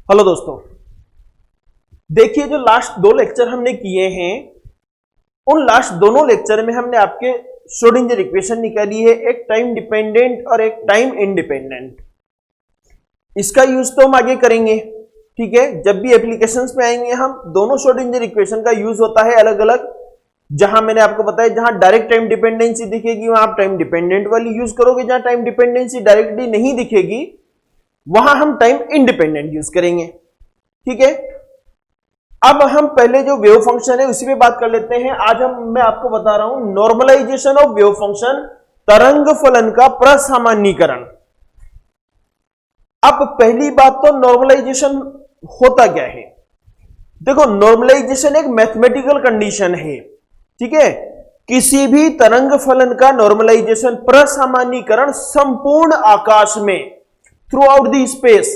Hello दोस्तों, देखिए जो लास्ट दो लेक्चर हमने किए हैं उन लास्ट दोनों लेक्चर में हमने आपके श्रोडिंगर इक्वेशन निकाली है, एक टाइम डिपेंडेंट और एक टाइम इंडिपेंडेंट। इसका यूज तो हम आगे करेंगे, ठीक है। जब भी एप्लीकेशंस में आएंगे हम दोनों श्रोडिंगर इक्वेशन का यूज होता है अलग अलग। जहां मैंने आपको बताया जहां डायरेक्ट टाइम डिपेंडेंसी दिखेगी वहां आप टाइम डिपेंडेंट वाली यूज करोगे, जहां टाइम डिपेंडेंसी डायरेक्टली नहीं दिखेगी वहां हम टाइम इंडिपेंडेंट यूज करेंगे, ठीक है। अब हम पहले जो वेव फंक्शन है उसी पे बात कर लेते हैं। आज मैं आपको बता रहा हूं नॉर्मलाइजेशन ऑफ वेव फंक्शन, तरंग फलन का प्रसामान्यीकरण। अब पहली बात तो नॉर्मलाइजेशन होता क्या है। देखो, नॉर्मलाइजेशन एक मैथमेटिकल कंडीशन है, ठीक है। किसी भी तरंग फलन का नॉर्मलाइजेशन, प्रसामान्यीकरण संपूर्ण आकाश में, थ्रू आउट द स्पेस।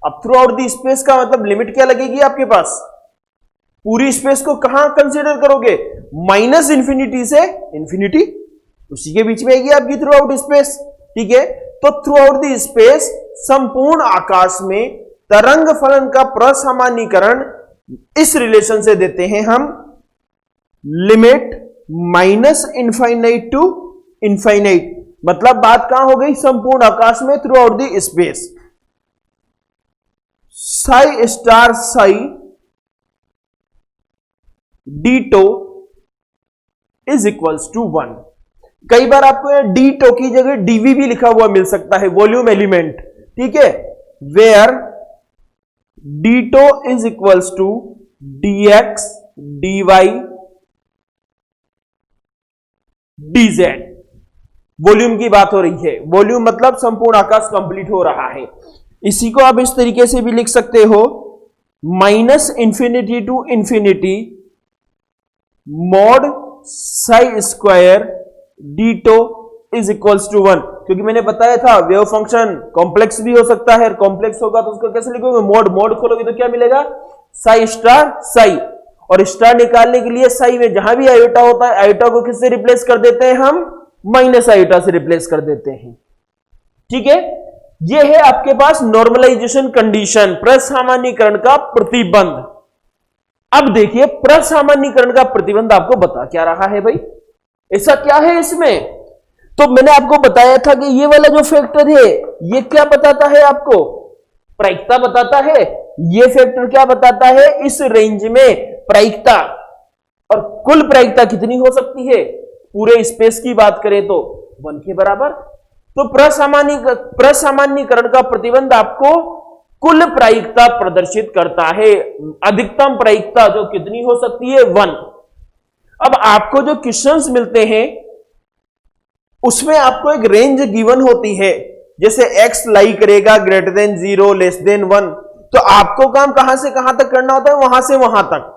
अब थ्रू आउट द स्पेस का मतलब लिमिट क्या लगेगी आपके पास, पूरी स्पेस को कहां कंसीडर करोगे, माइनस इंफिनिटी से इंफिनिटी, उसी के बीच में आएगी आपकी थ्रू आउट स्पेस, ठीक है। तो थ्रू आउट द स्पेस संपूर्ण आकाश में तरंग फलन का प्रसामान्यीकरण इस रिलेशन से देते हैं हम, limit minus infinite to infinite. मतलब बात कहां हो गई, संपूर्ण आकाश में throughout the space. Psi star psi d tau is equals to 1। कई बार आपको डी टो की जगह डीवी भी लिखा हुआ मिल सकता है, वॉल्यूम एलिमेंट, ठीक है। Where d tau is equals to dx dy dz। Volume की बात हो रही है, वॉल्यूम मतलब संपूर्ण आकाश कंप्लीट हो रहा है। इसी को आप इस तरीके से भी लिख सकते हो, minus infinity to infinity mod psi square d tau is equals to 1। क्योंकि मैंने बताया था वेव फंक्शन कॉम्प्लेक्स भी हो सकता है, कॉम्प्लेक्स होगा तो उसको कैसे लिखोगे, मोड, मोड खोलोगे तो क्या मिलेगा, साई स्टार साई। और स्टार निकालने के लिए साई में जहां भी आयोटा होता है, आयोटा को किससे रिप्लेस कर देते हैं हम, माइनस आयोटा से रिप्लेस कर देते हैं, ठीक है। यह है आपके पास नॉर्मलाइजेशन कंडीशन, प्रसामान्यीकरण का प्रतिबंध। अब देखिए प्रसामान्यीकरण का प्रतिबंध आपको बता क्या रहा है भाई, ऐसा क्या है इसमें। तो मैंने आपको बताया था कि ये वाला जो फैक्टर है ये क्या बताता है आपको, प्रायिकता बताता है। ये फैक्टर क्या बताता है, इस रेंज में प्रायिकता, और कुल प्रायिकता कितनी हो सकती है, पूरे स्पेस की बात करें तो 1 के बराबर। तो प्रसामान्यीकरण का प्रतिबंध आपको कुल प्रायिकता प्रदर्शित करता है, अधिकतम प्रायिकता जो कितनी हो सकती है, 1। अब आपको जो क्वेश्चंस मिलते हैं उसमें आपको एक रेंज गिवन होती है, जैसे x लाई करेगा ग्रेटर देन 0 लेस देन 1, तो आपको काम कहां से कहां तक करना होता है, वहां से वहां तक,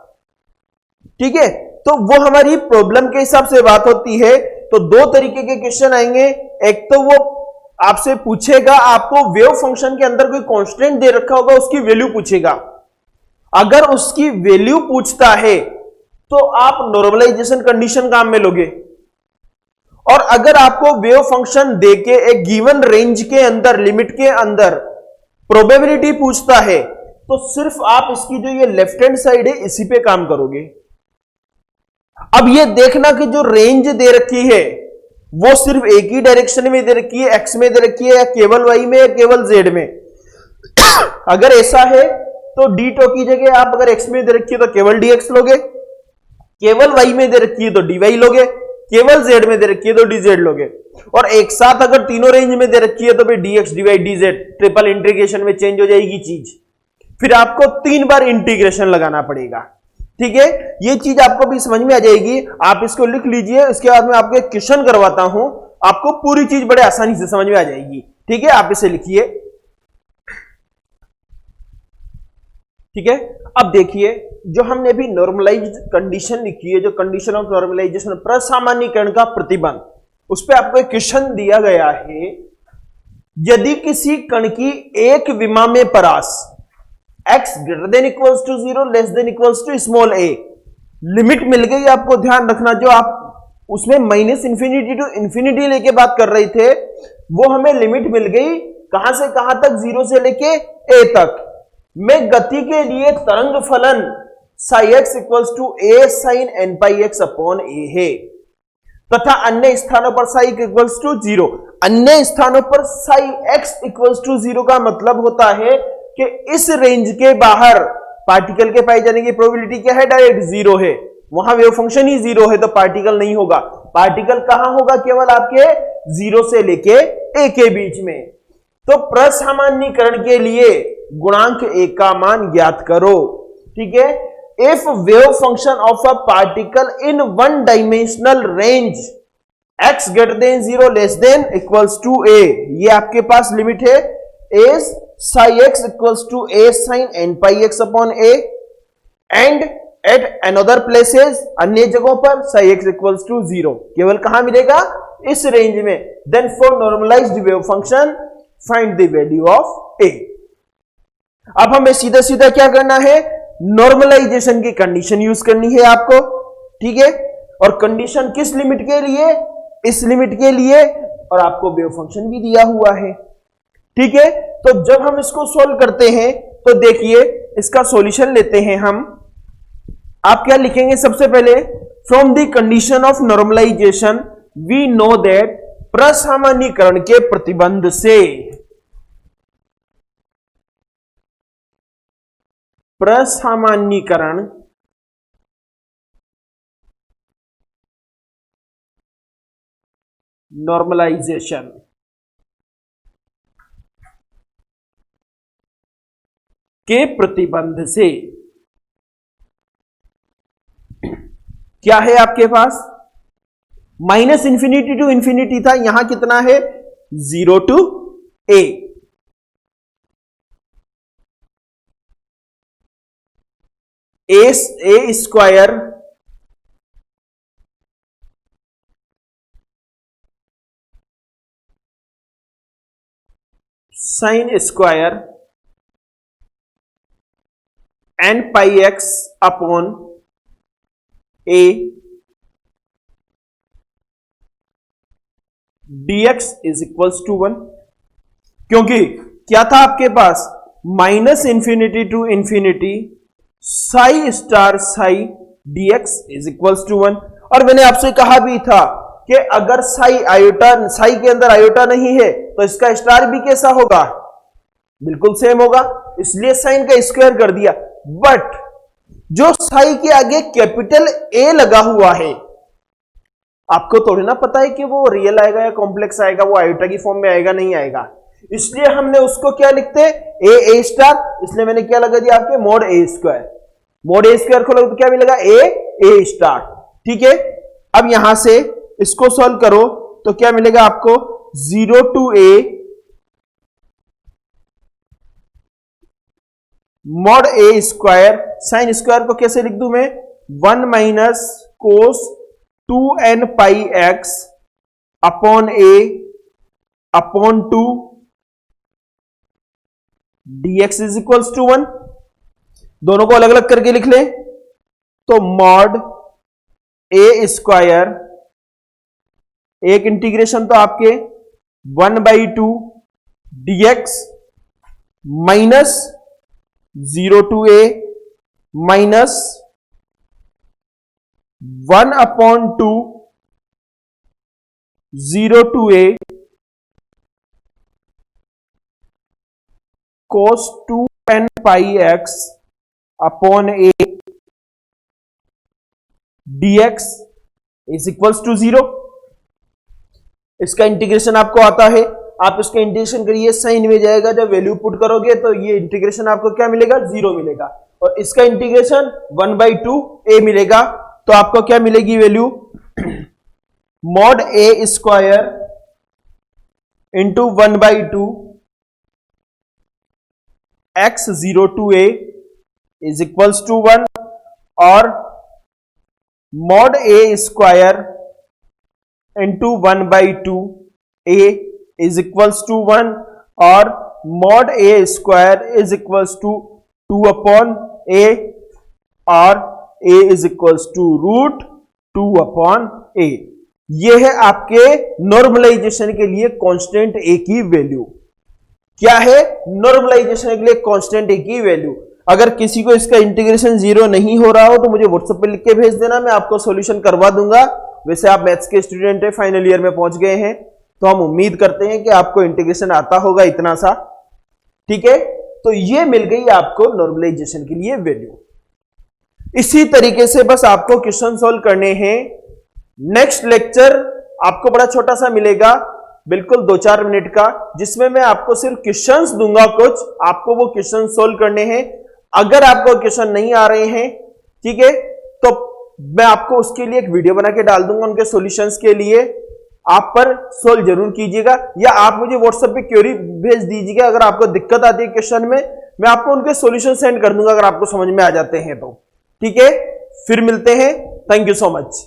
ठीक है। तो वो हमारी प्रॉब्लम के हिसाब से बात होती है। तो दो तरीके के क्वेश्चन आएंगे, एक तो वो आपसे पूछेगा, आपको वेव फंक्शन के अंदर कोई कांस्टेंट दे रखा होगा उसकी वैल्यू पूछेगा। अगर उसकी वैल्यू पूछता है तो आप नॉर्मलाइजेशन कंडीशन काम में लोगे, और अगर आपको वेव फंक्शन देके एक गिवन रेंज के अंदर, लिमिट के अंदर प्रोबेबिलिटी पूछता है तो सिर्फ आप इसकी जो ये लेफ्ट हैंड साइड है इसी पे काम करोगे। अब ये देखना कि जो रेंज दे रखी है वो सिर्फ एक ही डायरेक्शन में दे रखी है, एक्स में दे रखी है, या केवल वाई में, या केवल जेड में। अगर ऐसा है तो डी टो की जगह आप अगर एक्स में दे रखी है तो केवल dx लोगे, केवल वाई में दे रखी है तो dy लोगे, केवल z में दे रखी है तो dz लोगे। और एक साथ अगर तीनों रेंज में दे रखी है तो फिर dx dy dz triple integration में चेंज हो जाएगी चीज, फिर आपको 3 बार इंटीग्रेशन लगाना पड़ेगा, ठीक है। ये चीज आपको भी समझ में आ जाएगी, आप इसको लिख लीजिए। इसके बाद में आपको एक क्वेश्चन करवाता हूं, आपको पूरी चीज बड़े आसानी से समझ में आ जाएगी, ठीक है। आप इसे लिखिए, ठीक है। अब देखिए जो हमने भी नॉर्मलाइज्ड कंडीशन लिखी है, जो कंडीशन ऑफ नॉर्मलाइजेशन, प्रसामान्यीकरण का प्रतिबंध, उस पर आपको एक क्वेश्चन दिया गया है, यदि किसी कण की एक विमा में परास x greater than equals to 0 less than equals to small a, limit मिल गई आपको, ध्यान रखना जो आप उसमें माइनस इंफिनिटी टू इंफिनिटी लेके बात कर रहे थे, वो हमें लिमिट मिल गई कहां से कहां तक, 0 से लेके a तक। में गति के लिए तरंग फलन psi x equals to a sine n pi x upon a है, तथा अन्य स्थानों पर साई इक्वल्स टू 0। अन्य स्थानों पर साई एक्स इक्वल्स टू 0 का मतलब होता है कि इस रेंज के बाहर पार्टिकल के पाए जाने की प्रोबेबिलिटी क्या है, डायरेक्ट 0 है। वहां वेव फंक्शन ही 0 है तो पार्टिकल नहीं होगा। पार्टिकल कहां होगा, केवल आपके 0 से लेके a के बीच में। तो प्रसामान्यीकरण के लिए गुणांक a का मान ज्ञात करो। ठीक है, if wave function of a particle in one dimensional range x greater than 0 less than equals to a, ये आपके पास लिमिट है, is psi x equals to a sine n pi x upon a, and at another places, अन्य जगहों पर Sai x equals to 0, केवल कहां मिलेगा, इस रेंज में। Then for normalised wave function find the value of a। अब हमें सीधा सीधा क्या करना है, नॉर्मलाइजेशन की कंडीशन यूज करनी है आपको। ठीक है, और कंडीशन किस लिमिट के लिए, इस लिमिट के लिए, और आपको वेव फंक्शन भी दिया हुआ है। ठीक है, तो जब हम इसको सोल्व करते हैं तो देखिए इसका सॉल्यूशन लेते हैं हम। आप क्या लिखेंगे, सबसे पहले from the condition of normalisation we know that, प्रसामान्यीकरण के प्रतिबंध से, प्रसामान्यीकरण नॉर्मलाइजेशन के प्रतिबंध से क्या है आपके पास, माइनस इंफिनिटी टू इंफिनिटी था, यहां कितना है 0 to a। A square sine square n pi x upon a dx is equals to 1, क्योंकि क्या था आपके पास, minus infinity to infinity psi star psi dx is equals to 1। और मैंने आपसे कहा भी था कि अगर साई आयोटा, साई के अंदर आयोटा नहीं है तो इसका स्टार भी कैसा होगा, बिल्कुल सेम होगा, इसलिए साइन का स्क्वायर कर दिया। बट जो साई के आगे कैपिटल ए लगा हुआ है, आपको थोड़ी ना पता है कि वो रियल आएगा या कॉम्प्लेक्स आएगा, वो आयोटा की फॉर्म में आएगा नहीं आएगा, इसलिए हमने उसको क्या लिखते हैं, ए स्टार, इसलिए मैंने क्या लगा दिया आपके मोड ए स्क्वायर। मोड ए स्क्वायर खोलोगे तो क्या मिलेगा, ए स्टार। ठीक है, अब यहां से इसको सॉल्व करो तो क्या मिलेगा आपको, 0 to a mod a square, sine square को कैसे लिख दूं मैं, 1 minus cos 2n pi x upon a upon 2 dx is equals to 1। दोनों को अलग अलग करके लिख लें तो मॉड ए स्क्वायर, एक इंटीग्रेशन तो आपके 1/2 dx minus 0 to a minus 1/2 0 to a cos 2n pi x upon a dx is equals to 0। इसका इंटीग्रेशन आपको आता है, आप इसका इंटीग्रेशन करिए, साइन में जाएगा, जब वैल्यू पुट करोगे तो ये इंटीग्रेशन आपको क्या मिलेगा, 0 मिलेगा, और इसका इंटीग्रेशन 1/2 a मिलेगा, तो आपको क्या मिलेगी value, mod a square into 1/2 x 0 to a is equals to 1, और mod a square into 1/2 a is equals to 1, और mod a square is equals to 2 upon a, और a is equals to root 2 upon a। ये है आपके normalisation के लिए constant a की value. क्या है, नॉर्मलाइजेशन के लिए कांस्टेंट एक ही वैल्यू। अगर किसी को इसका इंटीग्रेशन 0 नहीं हो रहा हो तो मुझे व्हाट्सएप पे लिख के भेज देना, मैं आपको सॉल्यूशन करवा दूंगा। वैसे आप मैथ्स के स्टूडेंट है, फाइनल ईयर में पहुंच गए हैं, तो हम उम्मीद करते हैं कि आपको इंटीग्रेशन आता होगा इतना सा, ठीक है। तो ये मिल गई आपको नॉर्मलाइजेशन के लिए वैल्यू। इसी तरीके से बस आपको क्वेश्चन सॉल्व करने हैं। नेक्स्ट लेक्चर आपको बड़ा छोटा सा मिलेगा, बिल्कुल 2-4 मिनट का, जिसमें मैं आपको सिर्फ क्वेश्चंस दूंगा कुछ, आपको वो क्वेश्चन सोल्व करने हैं। अगर आपको क्वेश्चन नहीं आ रहे हैं, ठीक है, तो मैं आपको उसके लिए एक वीडियो बना के डाल दूंगा उनके सॉल्यूशंस के लिए, आप पर सोल्व जरूर कीजिएगा, या आप मुझे व्हाट्सएप पे क्वेरी भेज दीजिएगा। अगर आपको दिक्कत आती है क्वेश्चन में, मैं आपको उनके सॉल्यूशन सेंड कर दूंगा अगर आपको समझ में आ जाते हैं तो, ठीक है। फिर मिलते हैं, थैंक यू सो मच।